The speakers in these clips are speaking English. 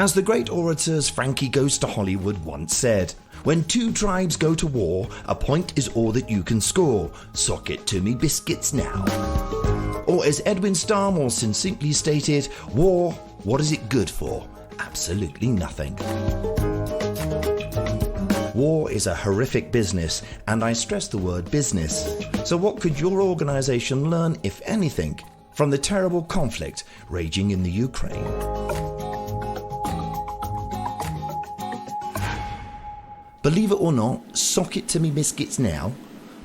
As the great orators Frankie Goes to Hollywood once said, when two tribes go to war, a point is all that you can score. Sock it to me biscuits now. Or as Edwin Starr more succinctly stated, war, what is it good for? Absolutely nothing. War is a horrific business, and I stress the word business. So what could your organisation learn, if anything, from the terrible conflict raging in the Ukraine? Believe it or not, Sock It To Me Biscuits Now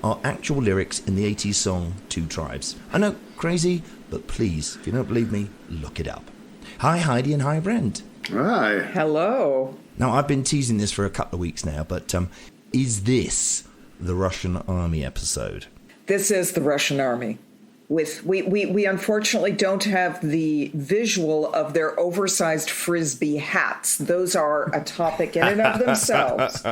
are actual lyrics in the 80s song Two Tribes. I know, crazy, but please, if you don't believe me, look it up. Hi Heidi and hi Brent. Hi. Hello. Now, I've been teasing this for a couple of weeks now, but is this the Russian army episode? This is the Russian army. We unfortunately don't have the visual of their oversized Frisbee hats. Those are a topic in and of themselves.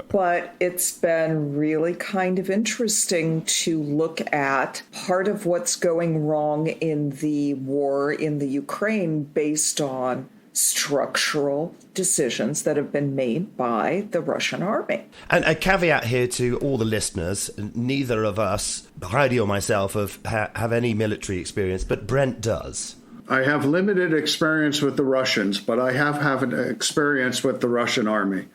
But it's been really kind of interesting to look at part of what's going wrong in the war in the Ukraine based on structural decisions that have been made by the Russian army. And a caveat here to all the listeners, neither of us, Heidi or myself, have any military experience, but Brent does. I have limited experience with the Russians, but I have an experience with the Russian army.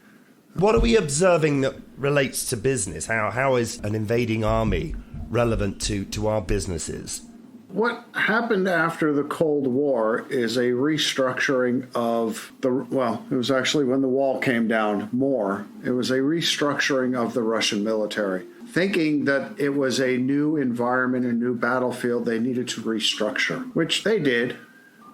What are we observing that relates to business? How is an invading army relevant to our businesses? What happened after the Cold War is a restructuring of it was actually when the wall came down more. It was a restructuring of the Russian military. Thinking that it was a new environment, a new battlefield, they needed to restructure, which they did.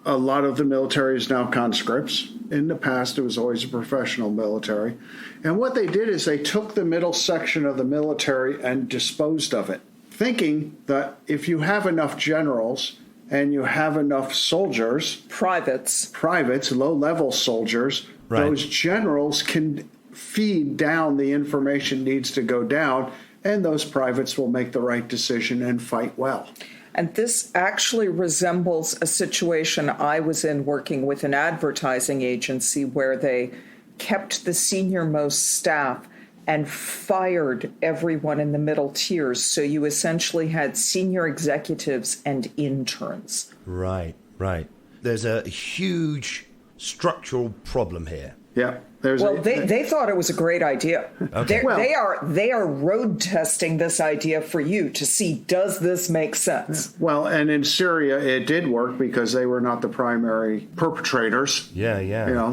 A lot of the military is now conscripts. In the past, it was always a professional military. And what they did is they took the middle section of the military and disposed of it, thinking that if you have enough generals and you have enough soldiers, privates, low-level soldiers, right, those generals can feed down the information needs to go down, and those privates will make the right decision and fight well. And this actually resembles a situation I was in working with an advertising agency where they kept the senior-most staff and fired everyone in the middle tiers. So you essentially had senior executives and interns. Right. There's a huge structural problem here. Yeah. They thought it was a great idea. Okay. They are road testing this idea for you to see, does this make sense? Well, and in Syria, it did work because they were not the primary perpetrators. Yeah.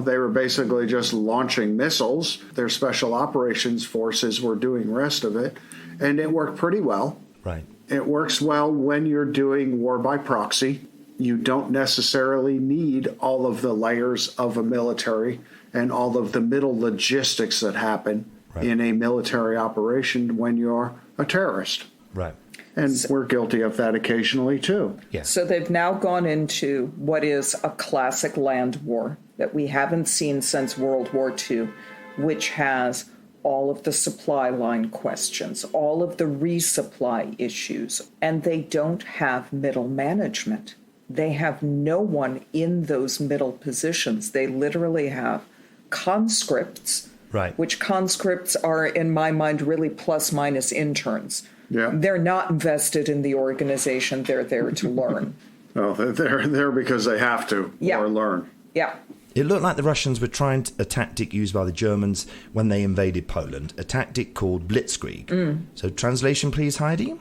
They were basically just launching missiles. Their special operations forces were doing the rest of it, and it worked pretty well. Right. It works well when you're doing war by proxy. You don't necessarily need all of the layers of a military and all of the middle logistics that happen in a military operation when you're a terrorist. Right. And we're guilty of that occasionally, too. Yeah. So they've now gone into what is a classic land war that we haven't seen since World War II, which has all of the supply line questions, all of the resupply issues, and they don't have middle management. They have no one in those middle positions. They literally have conscripts, right, which conscripts are, in my mind, really plus minus interns. Yeah. They're not invested in the organization. They're there to learn. Oh, they're there because they have to or learn. Yeah. It looked like the Russians were trying a tactic used by the Germans when they invaded Poland, a tactic called Blitzkrieg. So translation, please, Heidi?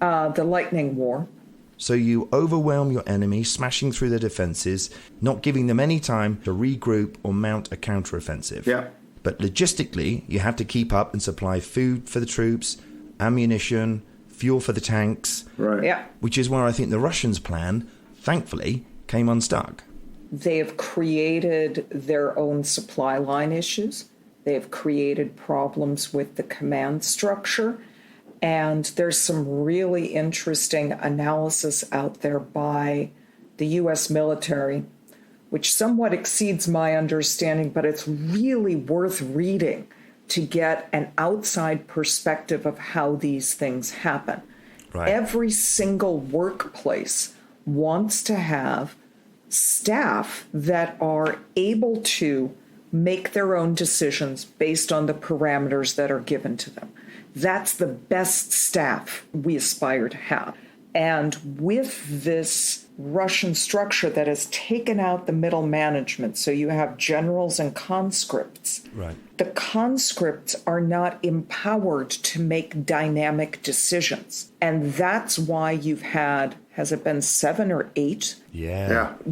The lightning war. So you overwhelm your enemy, smashing through their defenses, not giving them any time to regroup or mount a counteroffensive. Yeah. But logistically, you have to keep up and supply food for the troops, ammunition, fuel for the tanks. Right. Yeah. Which is where I think the Russians' plan, thankfully, came unstuck. They have created their own supply line issues. They have created problems with the command structure. And there's some really interesting analysis out there by the U.S. military, which somewhat exceeds my understanding, but it's really worth reading to get an outside perspective of how these things happen. Right. Every single workplace wants to have staff that are able to make their own decisions based on the parameters that are given to them. That's the best staff we aspire to have. And with this Russian structure that has taken out the middle management, so you have generals and conscripts. Right. The conscripts are not empowered to make dynamic decisions. And that's why you've had, has it been 7 or 8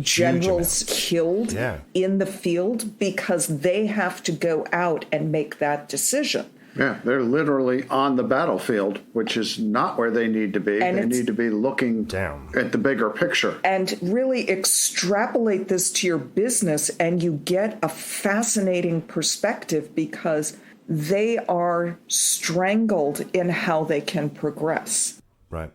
generals killed in the field because they have to go out and make that decision. Yeah, they're literally on the battlefield, which is not where they need to be. And they need to be looking down at the bigger picture. And really extrapolate this to your business, and you get a fascinating perspective because they are strangled in how they can progress. Right.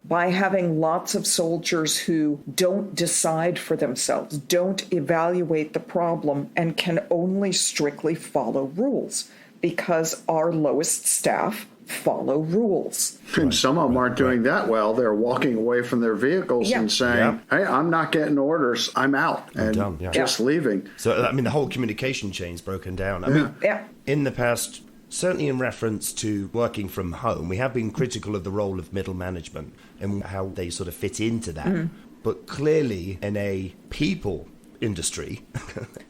By having lots of soldiers who don't decide for themselves, don't evaluate the problem, and can only strictly follow rules. Because our lowest staff follow rules. And some of them aren't doing that well. They're walking away from their vehicles and saying, hey, I'm not getting orders. I'm out. I'm done. Just leaving. So, I mean, the whole communication chain's broken down. I mean, in the past, certainly in reference to working from home, we have been critical of the role of middle management and how they sort of fit into that. Mm-hmm. But clearly, in a people industry,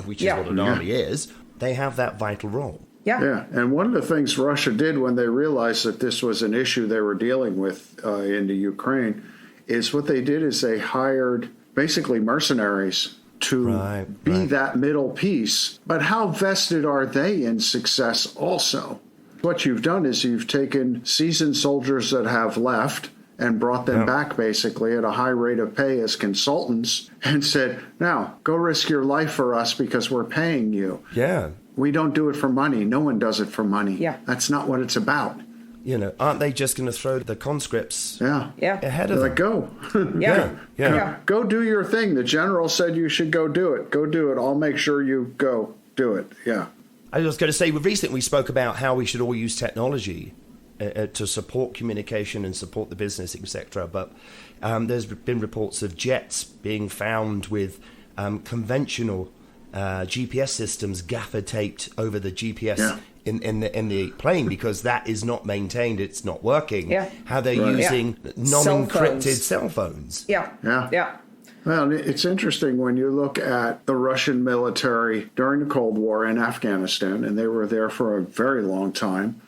which is what an army is, they have that vital role. Yeah, and one of the things Russia did when they realized that this was an issue they were dealing with in the Ukraine is what they did is they hired basically mercenaries to be that middle piece. But how vested are they in success also? What you've done is you've taken seasoned soldiers that have left and brought them back basically at a high rate of pay as consultants and said, now, go risk your life for us because we're paying you. Yeah. We don't do it for money. No one does it for money. Yeah. That's not what it's about. You know, aren't they just going to throw the conscripts ahead of them? Like, go. Go do your thing. The general said you should go do it. Go do it. I'll make sure you go do it. Yeah. I was going to say, recently we spoke about how we should all use technology to support communication and support the business, etc. But there's been reports of jets being found with conventional GPS systems gaffer taped over the GPS in the plane because that is not maintained, it's not working. How they're using non-encrypted cell phones. Well, it's interesting when you look at the Russian military during the Cold War in Afghanistan, and they were there for a very long time,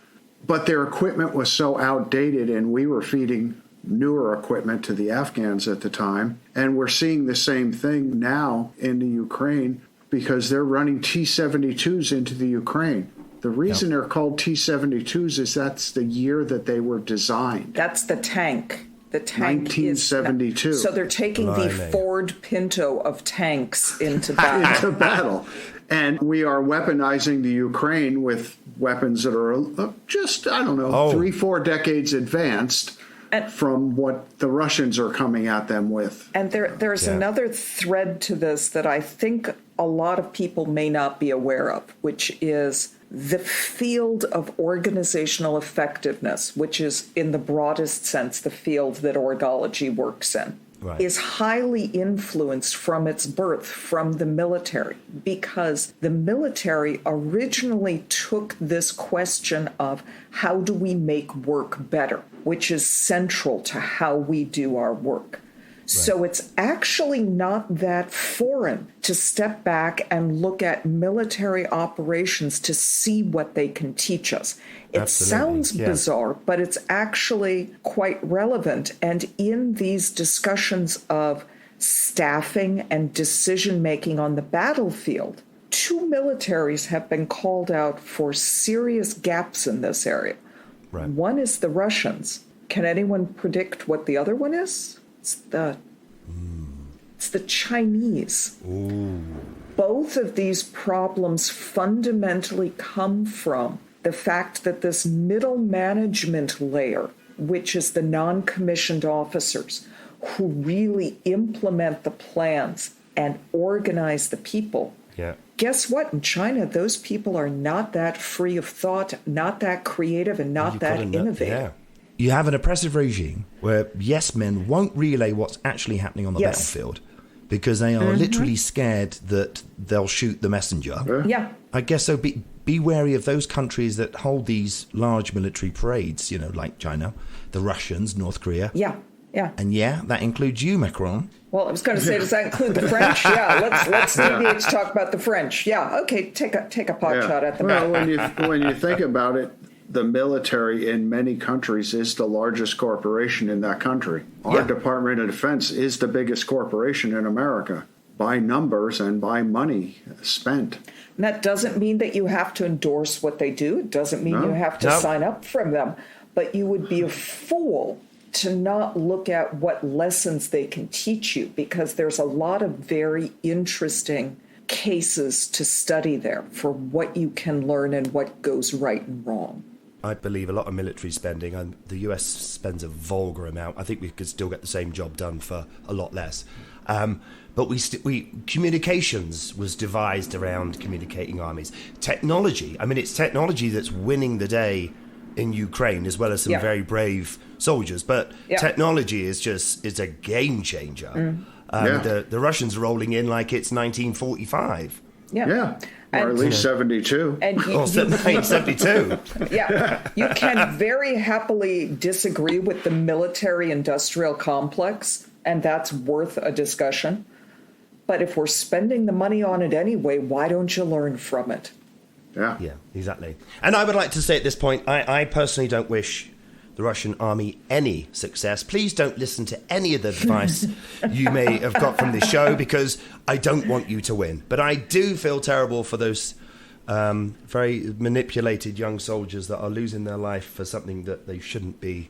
but their equipment was so outdated, and we were feeding newer equipment to the Afghans at the time. And we're seeing the same thing now in the Ukraine because they're running T-72s into the Ukraine. The reason they're called T-72s is that's the year that they were designed. That's the tank. The tank 1972. So they're taking the Ford Pinto of tanks into battle. Into battle. And we are weaponizing the Ukraine with weapons that are just, 3-4 decades advanced from what the Russians are coming at them with. And there's another thread to this that I think a lot of people may not be aware of, which is the field of organizational effectiveness, which is in the broadest sense the field that Org-ology works in, is highly influenced from its birth from the military, because the military originally took this question of how do we make work better, which is central to how we do our work. So it's actually not that foreign to step back and look at military operations to see what they can teach us. It sounds bizarre, but it's actually quite relevant. And in these discussions of staffing and decision-making on the battlefield, 2 militaries have been called out for serious gaps in this area. One is the Russians. Can anyone predict what the other one is? It's the Chinese. Both of these problems fundamentally come from the fact that this middle management layer, which is the non-commissioned officers who really implement the plans and organize the people. Guess what? In China, those people are not that free of thought, not that creative, and not that innovative. You have an oppressive regime where yes men won't relay what's actually happening on the battlefield. because they are literally scared that they'll shoot the messenger. Yeah. I guess so. Be wary of those countries that hold these large military parades, like China, the Russians, North Korea. Yeah. Yeah. And that includes you, Macron. Well, I was going to say, does that include the French? Yeah, let's deviate to talk about the French. Yeah, okay, take a pot shot at the Well, back. when you think about it, the military in many countries is the largest corporation in that country. Our Department of Defense is the biggest corporation in America by numbers and by money spent. And that doesn't mean that you have to endorse what they do. It doesn't mean you have to sign up from them. But you would be a fool to not look at what lessons they can teach you, because there's a lot of very interesting cases to study there for what you can learn and what goes right and wrong. I believe a lot of military spending, and the US spends a vulgar amount. I think we could still get the same job done for a lot less. But communications was devised around communicating armies. Technology, it's technology that's winning the day in Ukraine, as well as some very brave soldiers. But technology is a game changer. The Russians are rolling in like it's 1945. Yeah. Or at least 72. And 1972. You can very happily disagree with the military-industrial complex, and that's worth a discussion. But if we're spending the money on it anyway, why don't you learn from it? Yeah, exactly. And I would like to say at this point, I personally don't wish the Russian army any success. Please don't listen to any of the advice you may have got from this show, because I don't want you to win. But I do feel terrible for those very manipulated young soldiers that are losing their life for something that they shouldn't be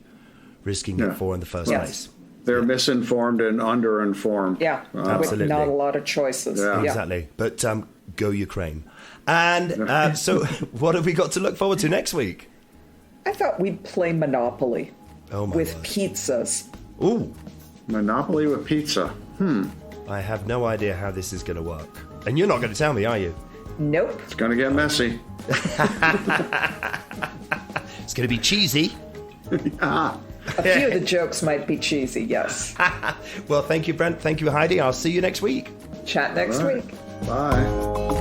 risking it for in the first place. They're misinformed and underinformed. Yeah, absolutely. With not a lot of choices. Yeah. Exactly. But go Ukraine. And so what have we got to look forward to next week? I thought we'd play Monopoly with word. pizzas. Ooh. Monopoly with pizza. I have no idea how this is going to work. And you're not going to tell me, are you? Nope. It's going to get messy. It's going to be cheesy. A few of the jokes might be cheesy, yes. Well, thank you, Brent. Thank you, Heidi. I'll see you next week. Chat next week. Bye.